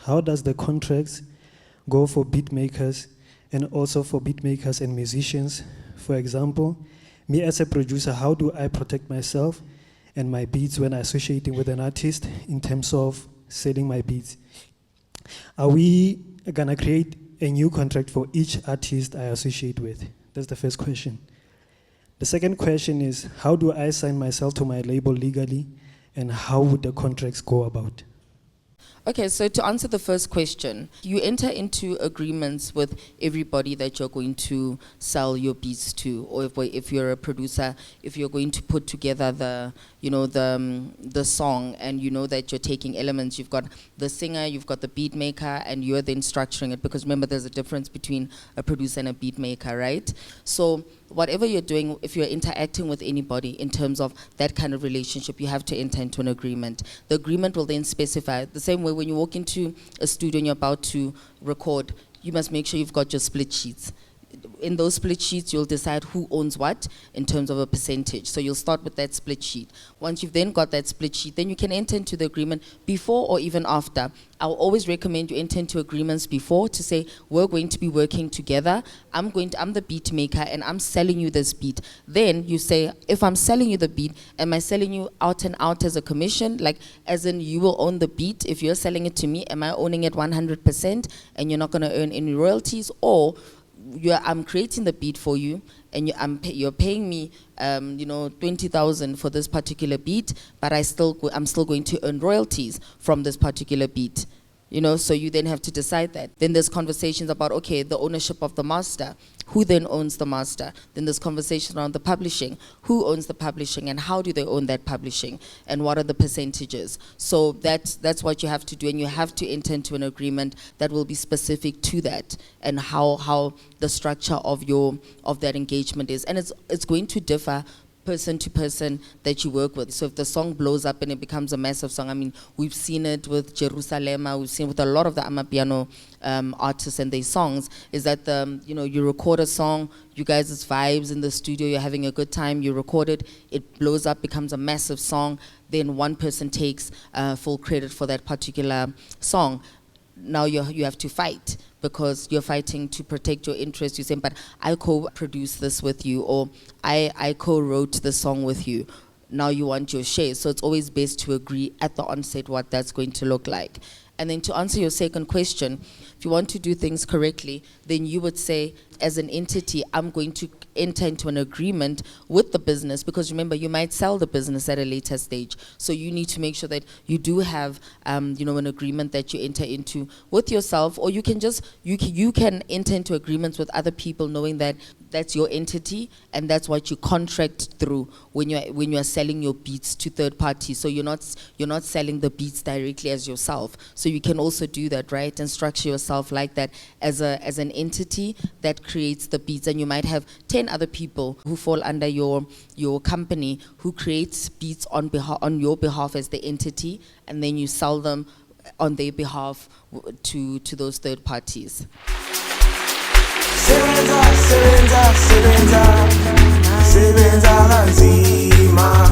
How does the contracts go for beat makers and also for beat makers and musicians? For example, me as a producer, how do I protect myself and my beats when associating with an artist in terms of selling my beats? Are we gonna create a new contract for each artist I associate with? That's the first question. The second question is, how do I sign myself to my label legally, and how would the contracts go about? Okay, so to answer the first question, you enter into agreements with everybody that you're going to sell your beats to, or if you're a producer, if you're going to put together the song, and you know that you're taking elements, you've got the singer, you've got the beat maker, and you're then structuring it, because remember there's a difference between a producer and a beat maker, right? So whatever you're doing, if you're interacting with anybody in terms of that kind of relationship, you have to enter into an agreement. The agreement will then specify, the same way when you walk into a studio and you're about to record, you must make sure you've got your split sheets. In those split sheets, you'll decide who owns what in terms of a percentage. So you'll start with that split sheet. Once you've then got that split sheet, then you can enter into the agreement before or even after. I'll always recommend you enter into agreements before to say, we're going to be working together. I'm the beat maker and I'm selling you this beat. Then you say, if I'm selling you the beat, am I selling you out and out as a commission? Like, as in you will own the beat. If you're selling it to me, am I owning it 100% and you're not gonna earn any royalties? Or I'm creating the beat for you, and you're paying me, 20,000 for this particular beat, but I'm still going to earn royalties from this particular beat. So you then have to decide that. Then there's conversations about, okay, the ownership of the master. Who then owns the master? Then there's conversation around the publishing. Who owns the publishing, and how do they own that publishing? And what are the percentages? So that's what you have to do, and you have to enter into an agreement that will be specific to that, and how the structure of that engagement is. And it's going to differ person to person that you work with. So if the song blows up and it becomes a massive song, I mean, we've seen it with Jerusalema, we've seen it with a lot of the Amapiano artists and their songs, is that you record a song, you guys' vibes in the studio, you're having a good time, you record it, it blows up, becomes a massive song, then one person takes full credit for that particular song. Now you have to fight, because you're fighting to protect your interests. You're saying, but I co-produced this with you, or I co-wrote the song with you. Now you want your share. So it's always best to agree at the onset what that's going to look like. And then to answer your second question, if you want to do things correctly, then you would say, as an entity, I'm going to enter into an agreement with the business, because remember, you might sell the business at a later stage. So you need to make sure that you do have, an agreement that you enter into with yourself, or you can you can enter into agreements with other people, knowing that that's your entity and that's what you contract through when you're selling your beats to third parties. So you're not selling the beats directly as yourself. So you can also do that, right, and structure yourself like that as an entity that creates the beats. And you might have 10 other people who fall under your company who creates beats on your behalf as the entity, and then you sell them on their behalf to those third parties. Sebenza kanzima